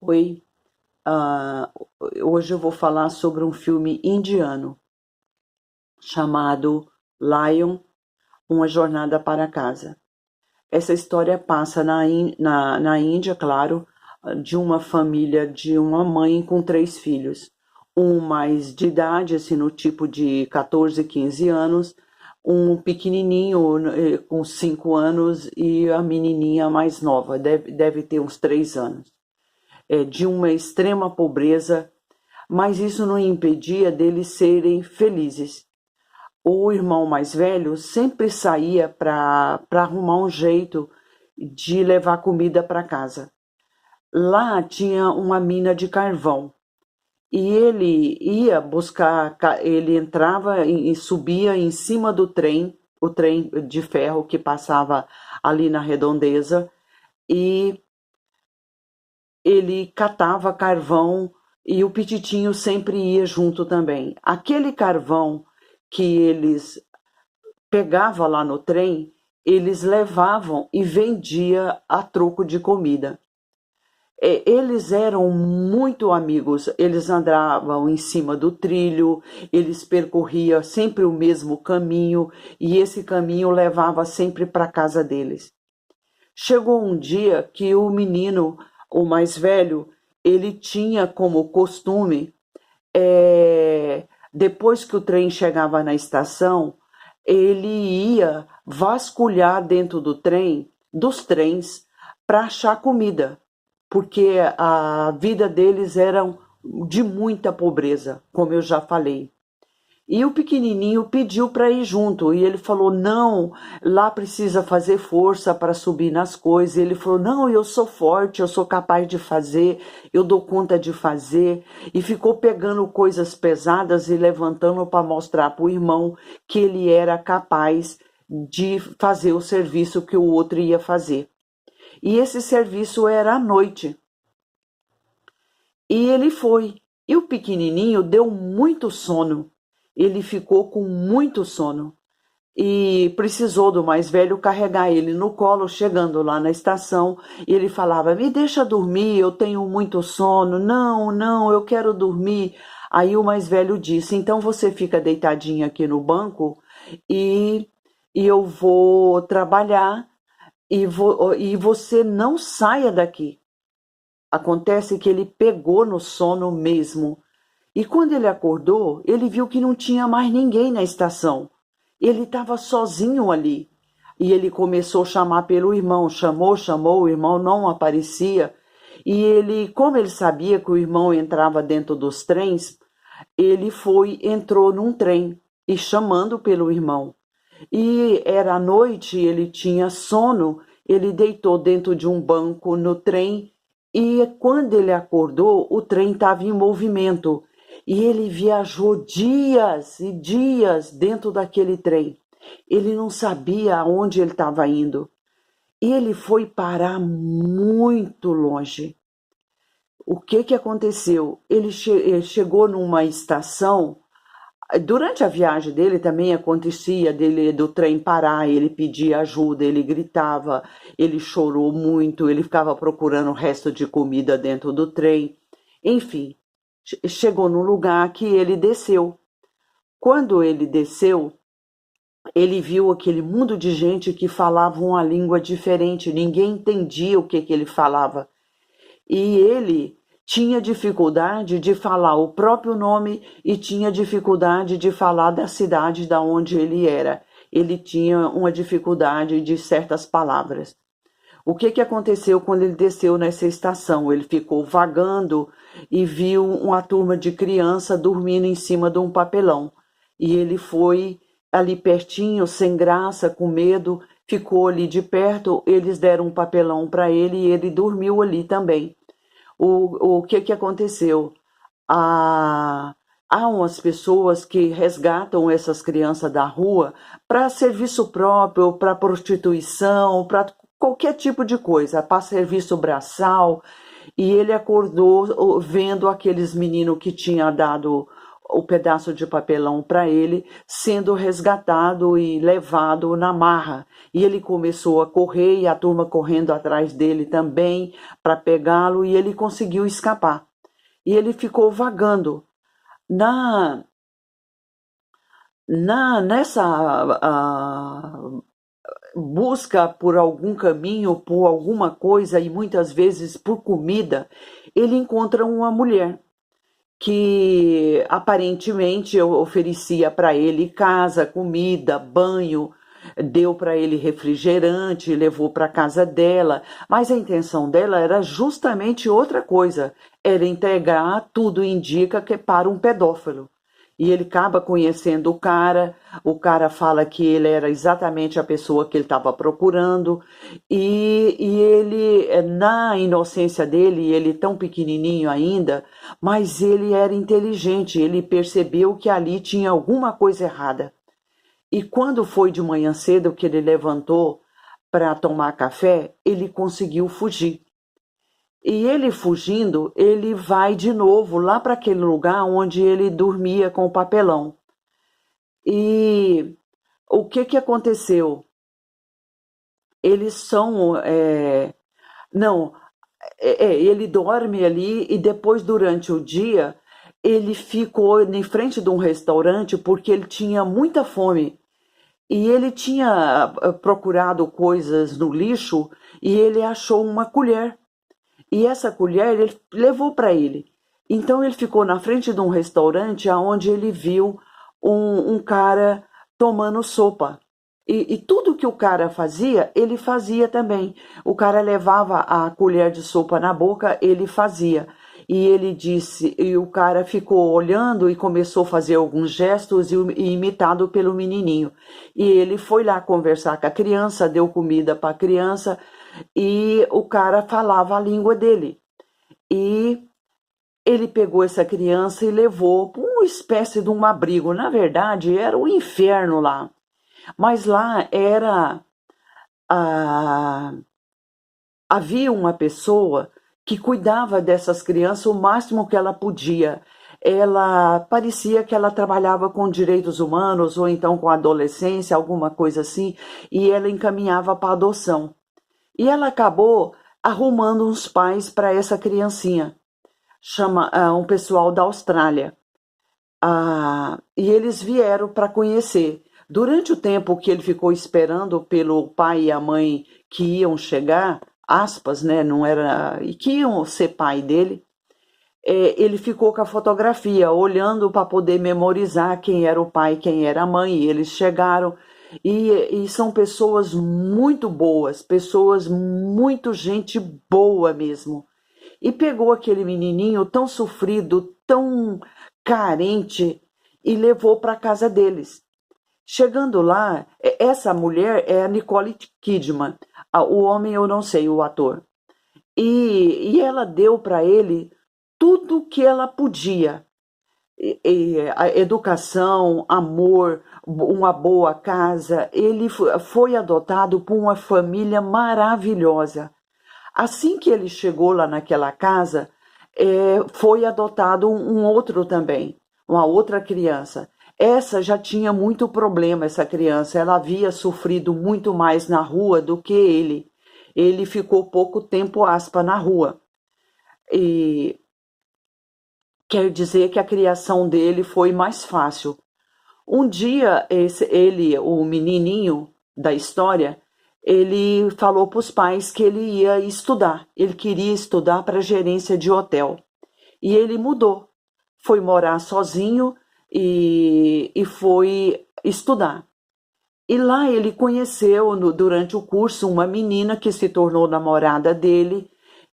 Oi, ah, hoje eu vou falar sobre um filme indiano chamado Lion, Uma Jornada para Casa. Essa história passa na Índia, claro, de uma família de uma mãe com três filhos. Um mais de idade, assim, no tipo de 14, 15 anos, um pequenininho com 5 anos e a menininha mais nova, deve ter uns 3 anos. De uma extrema pobreza, mas isso não impedia deles serem felizes. O irmão mais velho sempre saía para arrumar um jeito de levar comida para casa. Lá tinha uma mina de carvão e ele ia buscar, ele entrava e subia em cima do trem, o trem de ferro que passava ali na redondeza, e ele catava carvão e o Pititinho sempre ia junto também. Aquele carvão que eles pegavam lá no trem, eles levavam e vendia a troco de comida. Eles eram muito amigos, eles andavam em cima do trilho, eles percorriam sempre o mesmo caminho e esse caminho levava sempre para a casa deles. Chegou um dia que o menino, o mais velho, ele tinha como costume, depois que o trem chegava na estação, ele ia vasculhar dentro do trem, dos trens, para achar comida, porque a vida deles era de muita pobreza, como eu já falei. E o pequenininho pediu para ir junto e ele falou: não, lá precisa fazer força para subir nas coisas. E ele falou: não, eu sou forte, eu sou capaz de fazer, eu dou conta de fazer. E ficou pegando coisas pesadas e levantando para mostrar para o irmão que ele era capaz de fazer o serviço que o outro ia fazer. E esse serviço era à noite. E ele foi. E o pequenininho deu muito sono. Ele ficou com muito sono e precisou do mais velho carregar ele no colo. Chegando lá na estação, ele falava: me deixa dormir, eu tenho muito sono. Não, não, eu quero dormir. Aí o mais velho disse: então você fica deitadinha aqui no banco e, e eu vou trabalhar e você não saia daqui. Acontece que ele pegou no sono mesmo. E quando ele acordou, ele viu que não tinha mais ninguém na estação. Ele estava sozinho ali. E ele começou a chamar pelo irmão. Chamou, chamou, o irmão não aparecia. E ele, como ele sabia que o irmão entrava dentro dos trens, ele entrou num trem e chamando pelo irmão. E era à noite, ele tinha sono, ele deitou dentro de um banco no trem e quando ele acordou, o trem estava em movimento. E ele viajou dias e dias dentro daquele trem. Ele não sabia aonde ele estava indo. E ele foi parar muito longe. O que que aconteceu? Ele chegou numa estação. Durante a viagem dele também acontecia do trem parar, ele pedia ajuda, ele gritava, ele chorou muito, ele ficava procurando o resto de comida dentro do trem. Enfim, chegou num lugar que ele desceu. Quando ele desceu, ele viu aquele mundo de gente que falava uma língua diferente, ninguém entendia o que ele falava. E ele tinha dificuldade de falar o próprio nome e tinha dificuldade de falar da cidade da onde ele era. Ele tinha uma dificuldade de certas palavras. O que aconteceu quando ele desceu nessa estação? Ele ficou vagando e viu uma turma de criança dormindo em cima de um papelão. E ele foi ali pertinho, sem graça, com medo, ficou ali de perto, eles deram um papelão para ele e ele dormiu ali também. O que aconteceu? Há umas pessoas que resgatam essas crianças da rua para serviço próprio, para prostituição, para qualquer tipo de coisa, para serviço braçal. E ele acordou vendo aqueles meninos que tinha dado o pedaço de papelão para ele, sendo resgatado e levado na marra. E ele começou a correr e a turma correndo atrás dele também para pegá-lo e ele conseguiu escapar. E ele ficou vagando na nessa busca por algum caminho, por alguma coisa e muitas vezes por comida, ele encontra uma mulher que aparentemente oferecia para ele casa, comida, banho, deu para ele refrigerante, levou para casa dela, mas a intenção dela era justamente outra coisa, era entregar, tudo indica que é para um pedófilo. E ele acaba conhecendo o cara fala que ele era exatamente a pessoa que ele estava procurando, e ele, na inocência dele, ele tão pequenininho ainda, mas ele era inteligente, ele percebeu que ali tinha alguma coisa errada. E quando foi de manhã cedo que ele levantou para tomar café, ele conseguiu fugir. E ele fugindo, ele vai de novo lá para aquele lugar onde ele dormia com o papelão. E o que aconteceu? Eles são. Não, ele dorme ali e depois, durante o dia, ele ficou em frente de um restaurante porque ele tinha muita fome. E ele tinha procurado coisas no lixo e ele achou uma colher. E essa colher ele levou para ele. Então ele ficou na frente de um restaurante onde ele viu um cara tomando sopa. E tudo que o cara fazia, ele fazia também. O cara levava a colher de sopa na boca, ele fazia. E ele disse, e o cara ficou olhando e começou a fazer alguns gestos e imitado pelo menininho. E ele foi lá conversar com a criança, deu comida para a criança e o cara falava a língua dele. E ele pegou essa criança e levou para uma espécie de um abrigo. Na verdade, era o inferno lá. Mas lá era havia uma pessoa que cuidava dessas crianças o máximo que ela podia. Ela parecia que ela trabalhava com direitos humanos ou então com adolescência, alguma coisa assim, e ela encaminhava para adoção. E ela acabou arrumando uns pais para essa criancinha, chama um pessoal da Austrália. E eles vieram para conhecer. Durante o tempo que ele ficou esperando pelo pai e a mãe que iam chegar, aspas, né, não era, e que iam ser pai dele, ele ficou com a fotografia, olhando para poder memorizar quem era o pai, quem era a mãe, e eles chegaram, e são pessoas muito boas, pessoas muito gente boa mesmo. E pegou aquele menininho tão sofrido, tão carente, e levou para a casa deles. Chegando lá, essa mulher é a Nicole Kidman, o homem eu não sei, o ator. E ela deu para ele tudo o que ela podia. A educação, amor, uma boa casa. Ele foi adotado por uma família maravilhosa. Assim que ele chegou lá naquela casa, foi adotado um outro também, uma outra criança. Essa já tinha muito problema, essa criança. Ela havia sofrido muito mais na rua do que ele. Ele ficou pouco tempo, aspa, na rua. E quer dizer que a criação dele foi mais fácil. Um dia, ele, o menininho da história, ele falou para os pais que ele ia estudar. Ele queria estudar para gerência de hotel. E ele mudou. Foi morar sozinho e foi estudar. E lá ele conheceu, durante o curso, uma menina que se tornou namorada dele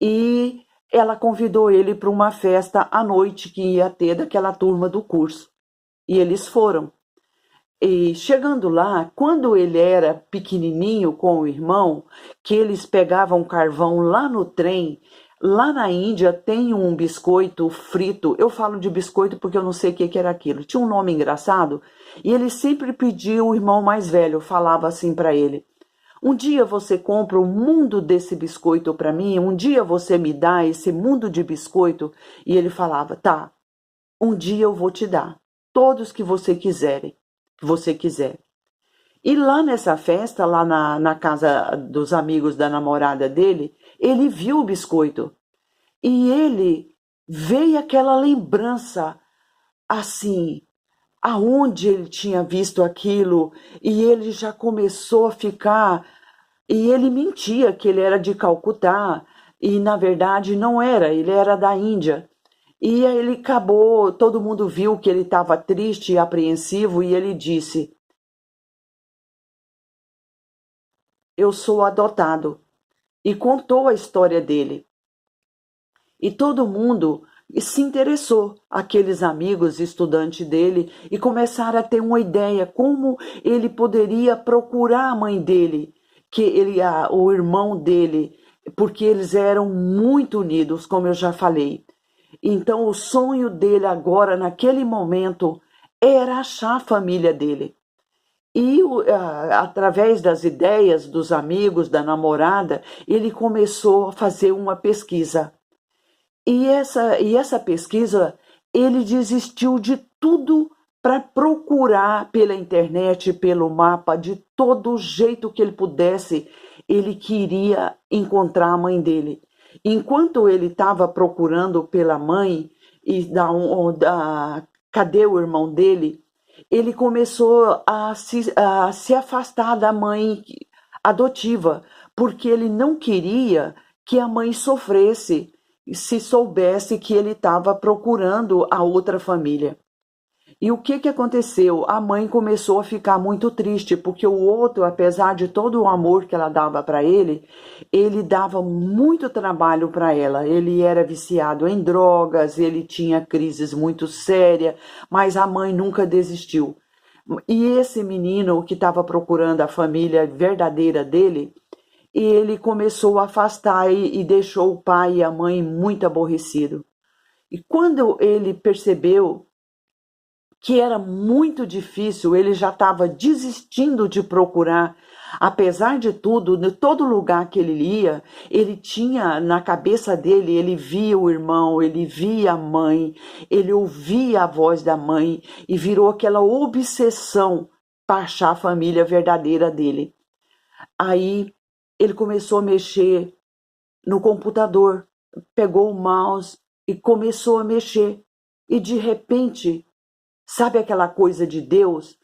e ela convidou ele para uma festa à noite que ia ter daquela turma do curso. E eles foram. E chegando lá, quando ele era pequenininho com o irmão, que eles pegavam carvão lá no trem, lá na Índia tem um biscoito frito. Eu falo de biscoito porque eu não sei o que era aquilo. Tinha um nome engraçado e ele sempre pedia o irmão mais velho, falava assim para ele: um dia você compra o mundo desse biscoito para mim, um dia você me dá esse mundo de biscoito. E ele falava: tá. um dia eu vou te dar, todos que você quiser. E lá nessa festa, lá na casa dos amigos da namorada dele, ele viu o biscoito. E ele veio aquela lembrança, assim, aonde ele tinha visto aquilo, e ele já começou a ficar. E ele mentia que ele era de Calcutá, e na verdade não era, ele era da Índia. E aí ele acabou, todo mundo viu que ele estava triste e apreensivo, e ele disse: Eu sou adotado. E contou a história dele. E todo mundo se interessou, aqueles amigos estudantes dele, e começaram a ter uma ideia como ele poderia procurar a mãe dele, o irmão dele, porque eles eram muito unidos, como eu já falei. Então o sonho dele agora, naquele momento, era achar a família dele. E através das ideias dos amigos, da namorada, ele começou a fazer uma pesquisa. E essa pesquisa, ele desistiu de tudo para procurar pela internet, pelo mapa, de todo jeito que ele pudesse, ele queria encontrar a mãe dele. Enquanto ele estava procurando pela mãe e cadê o irmão dele, ele começou a se afastar da mãe adotiva, porque ele não queria que a mãe sofresse se soubesse que ele estava procurando a outra família. E o que aconteceu? A mãe começou a ficar muito triste, porque o outro, apesar de todo o amor que ela dava para ele dava muito trabalho para ela. Ele era viciado em drogas, ele tinha crises muito sérias, mas a mãe nunca desistiu. E esse menino que estava procurando a família verdadeira dele, ele começou a afastar e deixou o pai e a mãe muito aborrecidos. E quando ele percebeu que era muito difícil, ele já estava desistindo de procurar. Apesar de tudo, de todo lugar que ele ia, ele tinha na cabeça dele, ele via o irmão, ele via a mãe, ele ouvia a voz da mãe e virou aquela obsessão para achar a família verdadeira dele. Aí ele começou a mexer no computador, pegou o mouse e começou a mexer. E de repente, sabe aquela coisa de Deus?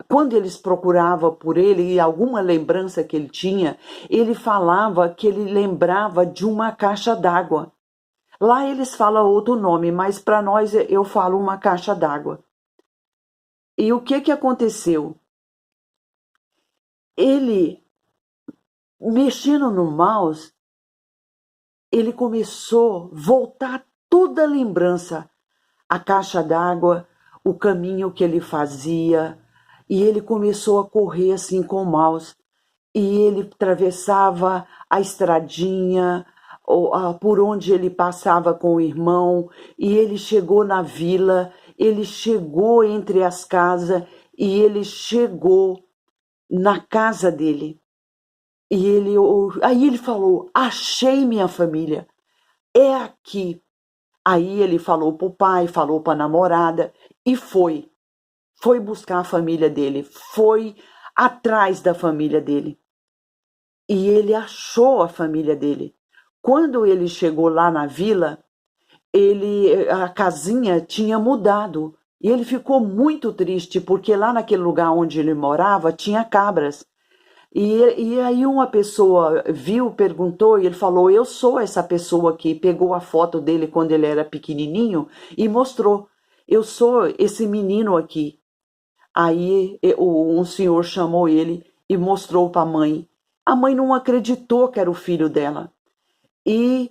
Quando eles procuravam por ele e alguma lembrança que ele tinha, ele falava que ele lembrava de uma caixa d'água. Lá eles falam outro nome, mas para nós eu falo uma caixa d'água. E o que aconteceu? Ele, mexendo no mouse, ele começou a voltar toda a lembrança, a caixa d'água, o caminho que ele fazia, e ele começou a correr assim com o mouse, e ele atravessava a estradinha, por onde ele passava com o irmão, e ele chegou na vila, ele chegou entre as casas, e ele chegou na casa dele. Aí ele falou: achei minha família, é aqui. Aí ele falou para o pai, falou para a namorada e foi buscar a família dele, foi atrás da família dele. E ele achou a família dele. Quando ele chegou lá na vila, a casinha tinha mudado e ele ficou muito triste porque lá naquele lugar onde ele morava tinha cabras. E aí uma pessoa viu, perguntou, e ele falou: eu sou essa pessoa aqui. Pegou a foto dele quando ele era pequenininho e mostrou: eu sou esse menino aqui. Aí um senhor chamou ele e mostrou para a mãe. A mãe não acreditou que era o filho dela. E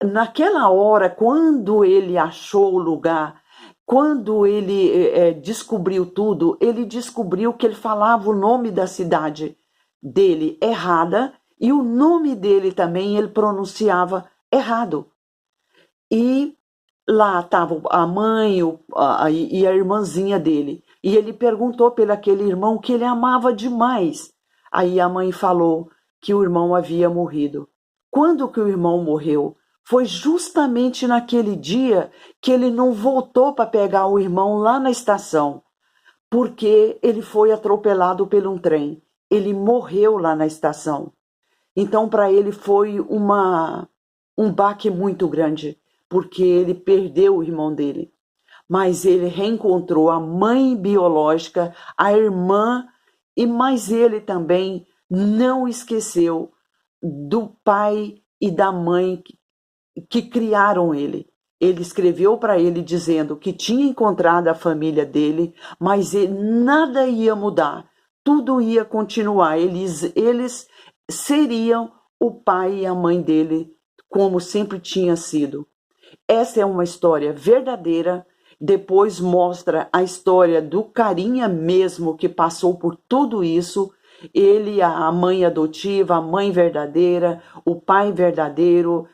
naquela hora, quando ele achou o lugar, quando ele descobriu tudo, ele descobriu que ele falava o nome da cidade dele errada e o nome dele também ele pronunciava errado. E lá estava a mãe e a irmãzinha dele. E ele perguntou pelo aquele irmão que ele amava demais. Aí a mãe falou que o irmão havia morrido. Quando que o irmão morreu? Foi justamente naquele dia que ele não voltou para pegar o irmão lá na estação, porque ele foi atropelado por um trem. Ele morreu lá na estação. Então, para ele foi um baque muito grande, porque ele perdeu o irmão dele. Mas ele reencontrou a mãe biológica, a irmã, mas ele também não esqueceu do pai e da mãe que criaram ele. Ele escreveu para ele dizendo que tinha encontrado a família dele, mas nada ia mudar, tudo ia continuar. Eles seriam o pai e a mãe dele, como sempre tinha sido. Essa é uma história verdadeira. Depois mostra a história do carinha mesmo que passou por tudo isso. Ele, a mãe adotiva, a mãe verdadeira, o pai verdadeiro.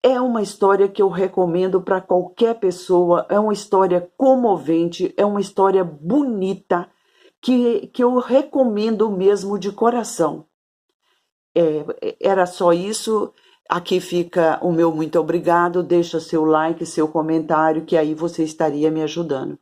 É uma história que eu recomendo para qualquer pessoa, é uma história comovente, é uma história bonita, que eu recomendo mesmo de coração. Era só isso. Aqui fica o meu muito obrigado. Deixa seu like, seu comentário, que aí você estaria me ajudando.